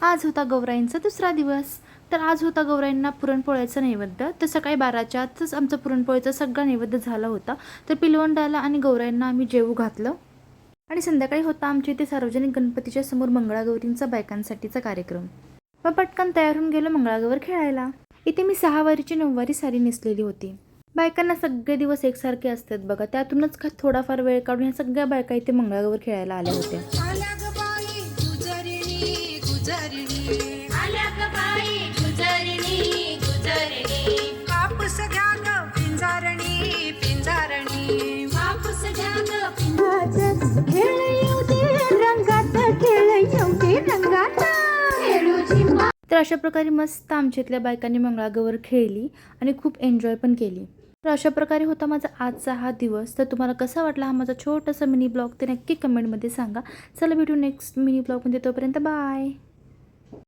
आज होता गौराईंचा दुसरा दिवस. तर आज होता गौराईंना पुरणपोळ्याचा नैवेद्य. तर सकाळी 12च्या आतच आमचा पुरणपोळीचा सगळा नैवेद्य झाला होता. तर पिलवंडाला आणि गौराईंना आम्ही जेवू घातलं. आणि संध्याकाळी होता आमच्या इथे सार्वजनिक गणपतीच्या समोर मंगळागौरींचा बायकांसाठीचा कार्यक्रम. मग पटकन तयार होऊन गेलो मंगळागौर खेळायला. इथे मी 6 वारीची 9 वारी साडी नेसलेली होती. बायकांना सगळे दिवस एकसारखे असतात बघा, त्यातूनच का थोडाफार वेळ काढून ह्या सगळ्या बायका इथे मंगळागौर खेळायला आल्या होत्या. तर अशा प्रकारे मस्त आमच्या इथल्या बायकांनी मंगळागौर खेळली आणि खूप एन्जॉय पण केली. तर अशा प्रकारे होता माझा आजचा हा दिवस. तर तुम्हाला कसा वाटला हा माझा छोटासा मिनी ब्लॉग ते नक्की कमेंटमध्ये सांगा. चला भेटू नेक्स्ट मिनी ब्लॉगमध्ये, तोपर्यंत बाय.